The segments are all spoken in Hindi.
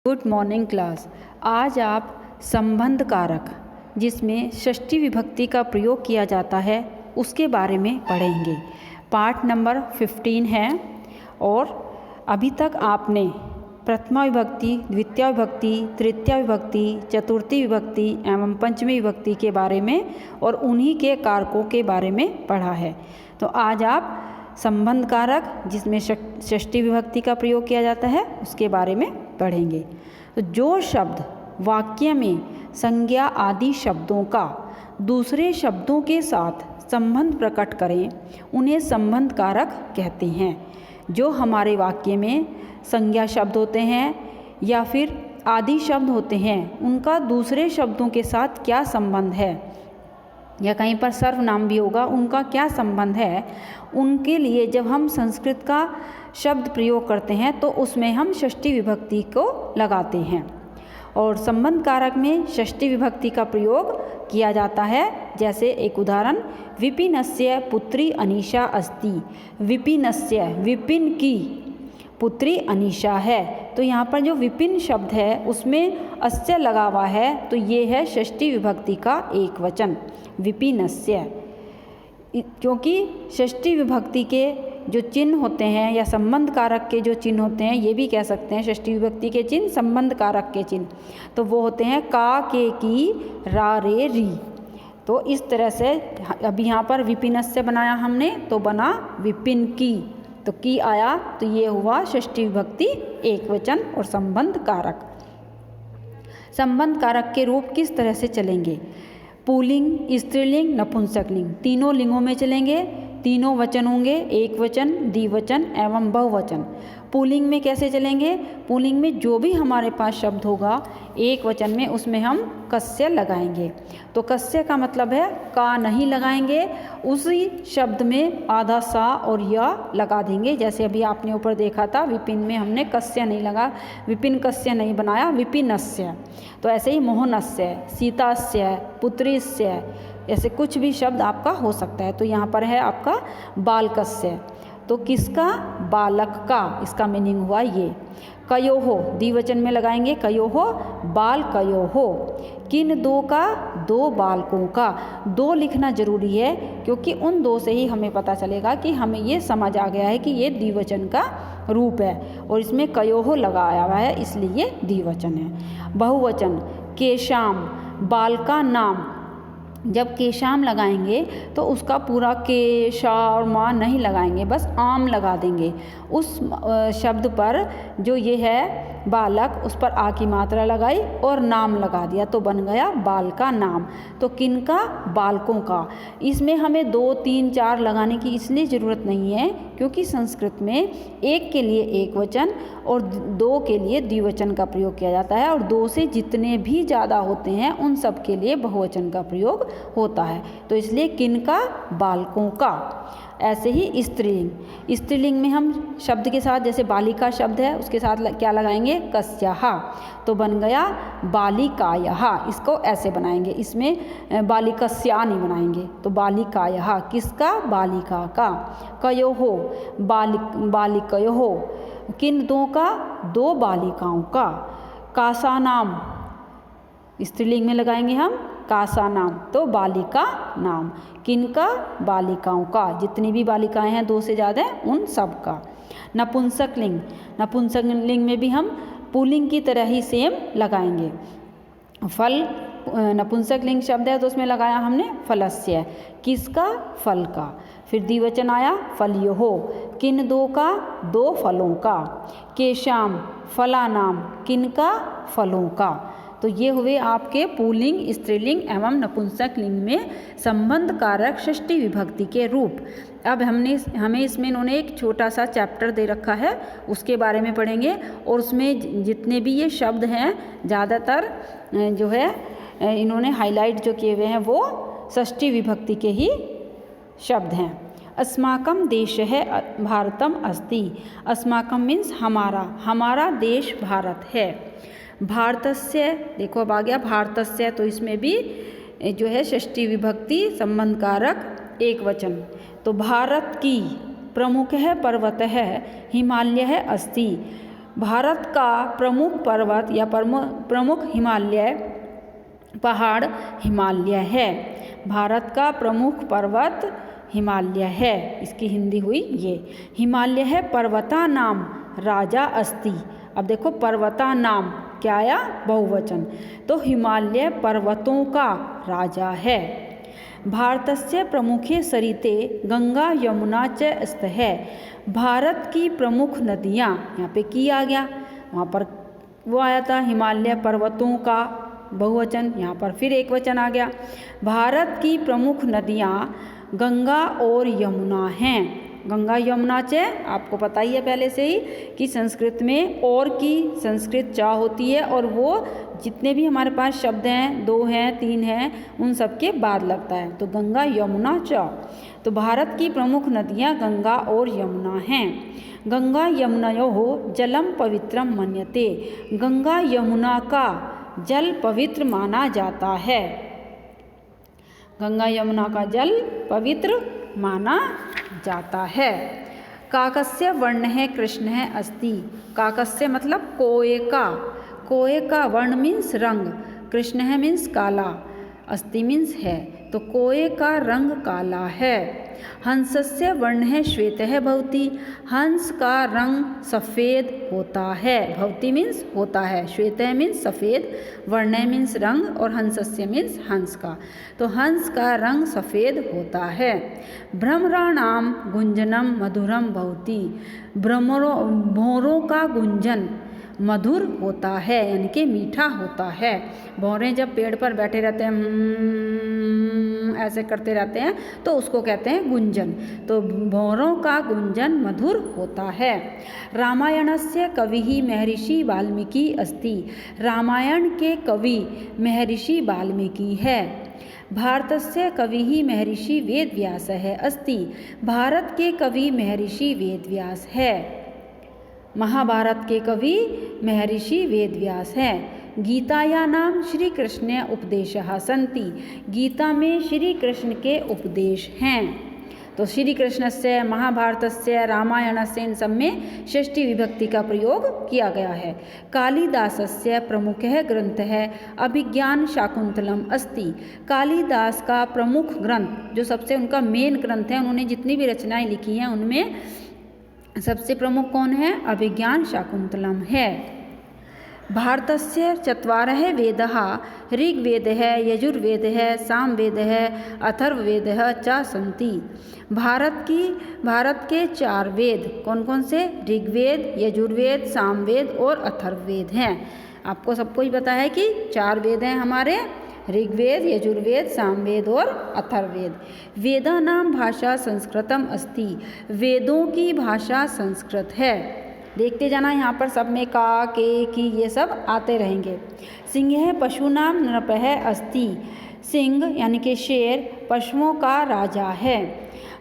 Good morning class. आज आप संबंध कारक जिसमें षष्ठी विभक्ति का प्रयोग किया जाता है उसके बारे में पढ़ेंगे। पाठ नंबर 15 है और अभी तक आपने प्रथमा विभक्ति, द्वितीय विभक्ति, तृतीय विभक्ति, चतुर्थी विभक्ति एवं पंचमी विभक्ति के बारे में और उन्हीं के कारकों के बारे में पढ़ा है। तो आज आप संबंध कारक जिसमें षष्ठी विभक्ति का प्रयोग किया जाता है उसके बारे में पढ़ेंगे। तो जो शब्द वाक्य में संज्ञा आदि शब्दों का दूसरे शब्दों के साथ संबंध प्रकट करें उन्हें संबंध कारक कहते हैं। जो हमारे वाक्य में संज्ञा शब्द होते हैं या फिर आदि शब्द होते हैं उनका दूसरे शब्दों के साथ क्या संबंध है या कहीं पर सर्वनाम भी होगा उनका क्या संबंध है, उनके लिए जब हम संस्कृत का शब्द प्रयोग करते हैं तो उसमें हम षष्ठी विभक्ति को लगाते हैं। और संबंध कारक में षष्ठी विभक्ति का प्रयोग किया जाता है। जैसे एक उदाहरण, विपिनस्य पुत्री अनीशा अस्ति। विपिनस्य, विपिन की पुत्री अनीशा है। तो यहाँ पर जो विपिन शब्द है उसमें अस्य लगा हुआ है तो ये है षष्ठी विभक्ति का एक वचन विपिनस्य। क्योंकि षष्ठी विभक्ति के जो चिन्ह होते हैं या संबंध कारक के जो चिन्ह होते हैं ये भी कह सकते हैं षष्ठी विभक्ति के चिन्ह, संबंध कारक के चिन्ह, तो वो होते हैं का, के, की, रा, रे, री। तो इस तरह से अभी यहाँ पर विपिनस्य बनाया हमने तो बना विपिन की, तो की आया तो ये हुआ षष्ठी विभक्ति एक वचन और संबंध कारक। संबंध कारक के रूप किस तरह से चलेंगे? पुल्लिंग, स्त्रीलिंग, नपुंसकलिंग तीनों लिंगों में चलेंगे। तीनों वचन होंगे, एक वचन, द्विवचन एवं बहुवचन। पुल्लिंग में कैसे चलेंगे? पुल्लिंग में जो भी हमारे पास शब्द होगा एक वचन में उसमें हम कस्य लगाएंगे। तो कस्य का मतलब है का नहीं लगाएंगे, उसी शब्द में आधा सा और या लगा देंगे। जैसे अभी आपने ऊपर देखा था विपिन में हमने कस्य नहीं लगा, विपिन कस्य नहीं बनाया, विपिनस्य। तो ऐसे ही मोहनस्य, सीतास्य, पुत्रीस्य, ऐसे कुछ भी शब्द आपका हो सकता है। तो यहाँ पर है आपका बालकस्य, तो किसका? बालक का, इसका मीनिंग हुआ ये। कयोहो द्विवचन में लगाएंगे, कयोहो बाल कयोहो। किन दो का? दो बालकों का। दो लिखना जरूरी है क्योंकि उन दो से ही हमें पता चलेगा कि हमें ये समझ आ गया है कि ये द्विवचन का रूप है और इसमें कयोहो लगाया हुआ है इसलिए ये द्विवचन है। बहुवचन, केशाम बालका नाम। जब केशाम लगाएंगे तो उसका पूरा के, शा और माँ नहीं लगाएंगे, बस आम लगा देंगे। उस शब्द पर जो ये है बालक उस पर आ की मात्रा लगाई और नाम लगा दिया तो बन गया बाल का नाम। तो किनका? बालकों का। इसमें हमें 2, 3, 4 लगाने की इसलिए ज़रूरत नहीं है क्योंकि संस्कृत में एक के लिए एक वचन और दो के लिए द्विवचन का प्रयोग किया जाता है और दो से जितने भी ज़्यादा होते हैं उन सब के लिए बहुवचन का प्रयोग होता है। तो इसलिए किनका? बालकों का। ऐसे ही स्त्रीलिंग, स्त्रीलिंग में हम शब्द के साथ जैसे बालिका शब्द है उसके साथ क्या लगाएंगे? कस्याहा, तो बन गया बालिकायहा। इसको ऐसे बनाएंगे, इसमें बालिकस्या नहीं बनाएंगे, तो बालिकायहा। किसका? बालिका का। कयोहो बालिकयोहो, किन दो का? दो बालिकाओं का। कासा नाम, स्त्रीलिंग में लगाएंगे हम कासा नाम, तो बालिका नाम। किनका? बालिकाओं का। जितनी भी बालिकाएं हैं 2 से ज़्यादा उन सब का। नपुंसकलिंग, नपुंसकलिंग में भी हम पुल्लिंग की तरह ही सेम लगाएंगे। फल, नपुंसकलिंग शब्द है तो उसमें लगाया हमने फलस्य। किसका? फल का। फिर द्विवचन आया फलयोहो, किन दो का? दो फलों का। केशाम फला नाम, किनका? फलों का। तो ये हुए आपके पुल्लिंग, स्त्रीलिंग एवं नपुंसकलिंग में संबंध कारक षष्ठी विभक्ति के रूप। अब हमें इसमें इन्होंने एक छोटा सा चैप्टर दे रखा है उसके बारे में पढ़ेंगे और उसमें जितने भी ये शब्द हैं ज़्यादातर जो है इन्होंने हाईलाइट जो किए हुए हैं वो षष्ठी विभक्ति के ही शब्द हैं। अस्माकं देशः भारतम अस्ति। अस्माकं मीन्स हमारा, हमारा देश भारत है। भारतस्य, देखो अब आ गया भारतस्य, तो इसमें भी जो है षष्ठी विभक्ति संबंध कारक एक वचन। तो भारत की प्रमुख है पर्वत है हिमालय है अस्ति। भारत का प्रमुख पर्वत या प्रमुख हिमालय पहाड़ हिमालय है। भारत का प्रमुख पर्वत हिमालय है, इसकी हिंदी हुई ये। हिमालय है पर्वता नाम राजा अस्ति। अब देखो पर्वता नाम क्या आया, बहुवचन, तो हिमालय पर्वतों का राजा है। भारतस्य प्रमुखे सरिते गंगा यमुना च स्तः। भारत की प्रमुख नदियाँ, यहाँ पे की आ गया, वहाँ पर वो आया था हिमालय पर्वतों का बहुवचन, यहाँ पर फिर एक वचन आ गया। भारत की प्रमुख नदियाँ गंगा और यमुना हैं। गंगा यमुना च, आपको पता ही है पहले से ही कि संस्कृत में और की संस्कृत चा होती है, और वो जितने भी हमारे पास शब्द हैं, 2 हैं 3 हैं, उन सब के बाद लगता है, तो गंगा यमुना च। तो भारत की प्रमुख नदियाँ गंगा और यमुना हैं। गंगा यमुनयोः जलम पवित्रम मन्यते। गंगा यमुना का जल पवित्र माना जाता है। गंगा यमुना का जल पवित्र माना जाता है। काकस्य वर्ण है कृष्ण है अस्ति। काकस्य मतलब कोए का। कोए का वर्ण मीन्स रंग, कृष्ण है मीन्स काला, अस्ति मीन्स है, तो कोए का रंग काला है। हंसस्य वर्ण है श्वेत है भवती। हंस का रंग सफ़ेद होता है। भवती मीन्स होता है, श्वेत है मीन्स सफ़ेद, वर्ण मीन्स रंग, और हंसस्य मीन्स हंस का, तो हंस का रंग सफ़ेद होता है। भ्रमराणाम गुंजनम मधुरम भवती। भौरों का गुंजन मधुर होता है, यानी कि मीठा होता है। भौरें जब पेड़ पर बैठे रहते हैं, ऐसे करते रहते हैं, तो उसको कहते हैं गुंजन। तो भौरों का गुंजन मधुर होता है। रामायणस्य कविः महर्षि वाल्मीकि अस्ति। रामायण के कवि महर्षि वाल्मीकि है। भारतस्य कविः महर्षि वेदव्यासः अस्ति। भारत के कवि महर्षि वेदव्यास है। महाभारत के कवि महर्षि वेदव्यास हैं। गीताया नाम श्री कृष्ण उपदेशः सन्ति। गीता में श्री कृष्ण के उपदेश हैं। तो श्री कृष्णस्य, महाभारतस्य, रामायणस्य, इन सब में षष्ठी विभक्ति का प्रयोग किया गया है। कालिदासस्य प्रमुखः ग्रंथः अभिज्ञान शाकुंतलम अस्ति। कालिदास का प्रमुख ग्रंथ, जो सबसे उनका मेन ग्रंथ है, उन्होंने जितनी भी रचनाएं लिखी हैं उनमें सबसे प्रमुख कौन है, अभिज्ञान शाकुंतलम है। भारतस्य चत्वारः वेदाः ऋग्वेदः यजुर्वेदः सामवेदः अथर्ववेदः च सन्ति। भारत के 4 वेद कौन कौन से, ऋग्वेद, यजुर्वेद, सामवेद और अथर्ववेद हैं। आपको सबको ही पता है कि 4 वेद हैं हमारे, ऋग्वेद, यजुर्वेद, सामवेद और अथर्ववेद। वेदानां भाषा संस्कृतम अस्ति। वेदों की भाषा संस्कृत है। देखते जाना, यहाँ पर सब में का, के, की, ये सब आते रहेंगे। सिंह पशूनां नृपः अस्ति। सिंह यानी कि शेर पशुओं का राजा है।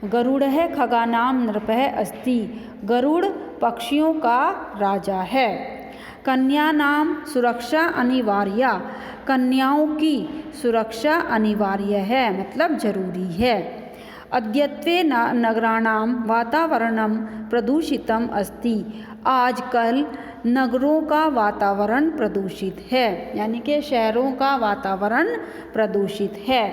गरुड़ खगानां नृपः अस्ति। गरुड़ पक्षियों का राजा है। कन्या नाम सुरक्षा अनिवार्य। कन्याओं की सुरक्षा अनिवार्य है, मतलब जरूरी है। अद्यत्वे नगराणां वातावरणं प्रदूषितम अस्ति। आजकल नगरों का वातावरण प्रदूषित है, यानी कि शहरों का वातावरण प्रदूषित है।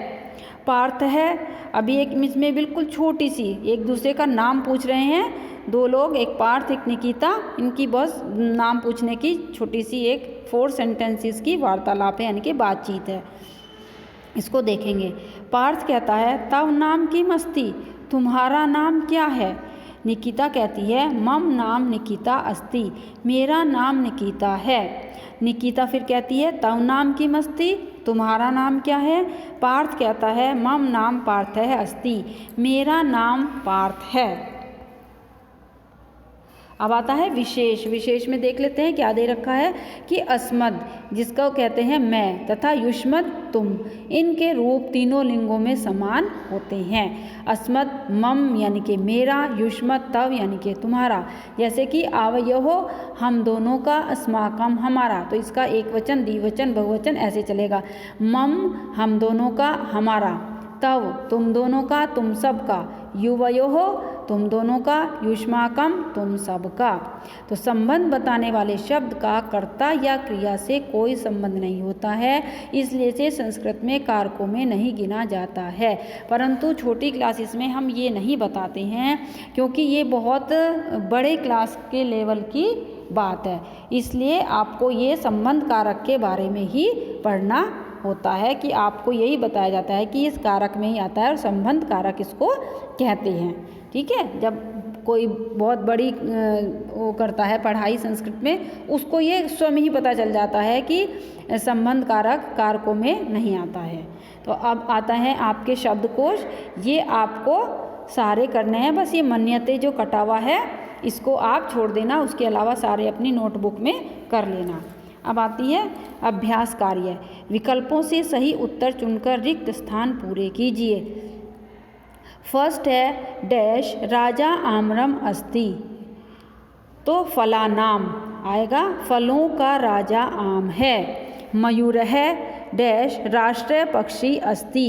पार्थ है, अभी एक इसमें बिल्कुल छोटी सी एक दूसरे का नाम पूछ रहे हैं 2 लोग, एक पार्थ एक निकिता, इनकी बस नाम पूछने की छोटी सी एक 4 सेंटेंसेस की वार्तालाप है, यानी कि बातचीत है। इसको देखेंगे। पार्थ कहता है तव नाम की मस्ती, तुम्हारा नाम क्या है। निकिता कहती है मम नाम निकिता अस्ति, मेरा नाम निकिता है। निकिता फिर कहती है तव नाम की मस्ती, तुम्हारा नाम क्या है। पार्थ कहता है मम नाम पार्थ है अस्ति, मेरा नाम पार्थ है। अब आता है विशेष। विशेष में देख लेते हैं क्या दे रखा है कि अस्मद, जिसको कहते हैं मैं, तथा युष्मद तुम, इनके रूप तीनों लिंगों में समान होते हैं। अस्मद मम यानी कि मेरा, युष्मद तव यानी कि तुम्हारा। जैसे कि आवयोः हम दोनों का, अस्माकम हमारा, तो इसका एक वचन, द्विवचन, बहुवचन ऐसे चलेगा। मम हम दोनों का, हमारा। तव तुम दोनों का, तुम सब का। युवयोः तुम दोनों का, युष्माकम तुम सबका। तो संबंध बताने वाले शब्द का कर्ता या क्रिया से कोई संबंध नहीं होता है, इसलिए इसे संस्कृत में कारकों में नहीं गिना जाता है। परंतु छोटी क्लासेस में हम ये नहीं बताते हैं क्योंकि ये बहुत बड़े क्लास के लेवल की बात है, इसलिए आपको ये संबंध कारक के बारे में ही पढ़ना होता है कि आपको यही बताया जाता है कि इस कारक में ही आता है और संबंध कारक इसको कहते हैं। ठीक है, जब कोई बहुत बड़ी वो करता है पढ़ाई संस्कृत में, उसको ये स्वयं ही पता चल जाता है कि संबंध कारक कारकों में नहीं आता है। तो अब आता है आपके शब्दकोश, ये आपको सारे करने हैं, बस ये मन्यते जो कटा हुआ है इसको आप छोड़ देना, उसके अलावा सारे अपनी नोटबुक में कर लेना। अब आती है अभ्यास कार्य। विकल्पों से सही उत्तर चुनकर रिक्त स्थान पूरे कीजिए। फर्स्ट है डैश राजा आम्रम अस्ति, तो फलानाम आएगा, फलों का राजा आम है। मयूर है डैश राष्ट्रीय पक्षी अस्ति,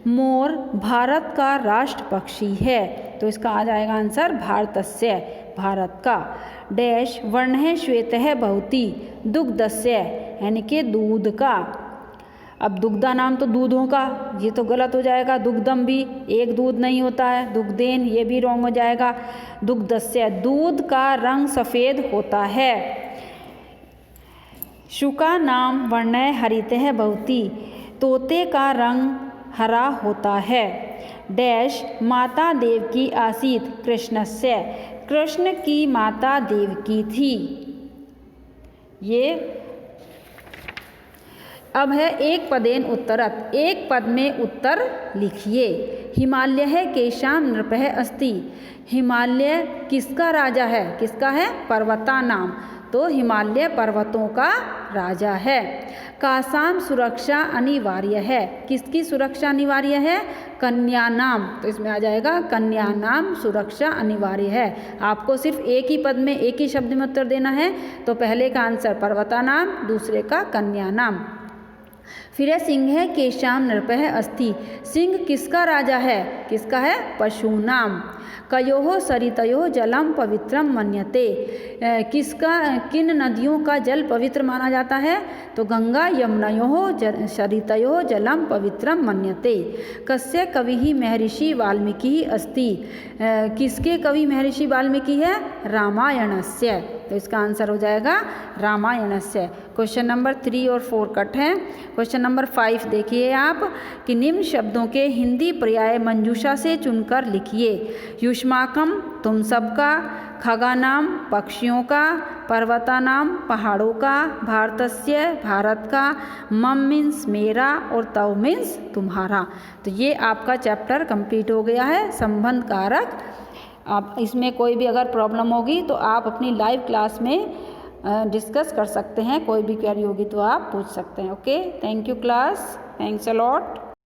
मोर भारत का राष्ट्र पक्षी है, तो इसका आ जाएगा आंसर भारतस्य, भारत का। डैश वर्ण है श्वेत है बहुती, दुग्धस्य यानी कि दूध का। अब दुग्धा नाम तो दूधों का, ये तो गलत हो जाएगा, दुग्धम भी एक दूध नहीं होता है, दुग्धेन ये भी रॉन्ग हो जाएगा। दुग्धस्य दूध का रंग सफ़ेद होता है। शुका नाम वर्ण हरित है बहुती, तोते का रंग हरा होता है। डैश माता देवकी आसीत कृष्णस्य, कृष्ण की माता देवकी थी। ये अब है एक पदेन उत्तरत, एक पद में उत्तर लिखिए। हिमालय है केशाम नृपः अस्ति, हिमालय किसका राजा है, किसका है, पर्वता नाम, तो हिमालय पर्वतों का राजा है। कासाम सुरक्षा अनिवार्य है, किसकी सुरक्षा अनिवार्य है, कन्या नाम, तो इसमें आ जाएगा कन्या नाम सुरक्षा अनिवार्य है। आपको सिर्फ एक ही पद में एक ही शब्द में उत्तर देना है, तो पहले का आंसर पर्वता नाम, दूसरे का कन्या नाम। फिर है सिंह है केशाम नृपः अस्ति, सिंह किसका राजा है, किसका है, पशु नाम। कयोः सरितयोः जलम पवित्रम मन्यते, किसका किन नदियों का जल पवित्र माना जाता है, तो गंगा यमुनयोः सरितयोः जलम पवित्रम मन्यते। कस्य कविः महर्षि वाल्मीकि अस्ति, किसके कवि महर्षि वाल्मीकि है, रामायणस्य, तो इसका आंसर हो जाएगा रामायणस्य। क्वेश्चन नंबर 3 और 4 कट है। क्वेश्चन नंबर 5 देखिए आप कि निम्न शब्दों के हिंदी पर्याय मंजूषा से चुनकर लिखिए। युष्माकम तुम सबका, खगानाम पक्षियों का, पर्वतानाम पहाड़ों का, भारतस्य भारत का, मम मीन्स मेरा और तव मीन्स तुम्हारा। तो ये आपका चैप्टर कंप्लीट हो गया है संबंध कारक। आप इसमें कोई भी अगर प्रॉब्लम होगी तो आप अपनी लाइव क्लास में डिस्कस कर सकते हैं, कोई भी क्वेरी होगी तो आप पूछ सकते हैं। Okay, thank you class, thanks a lot.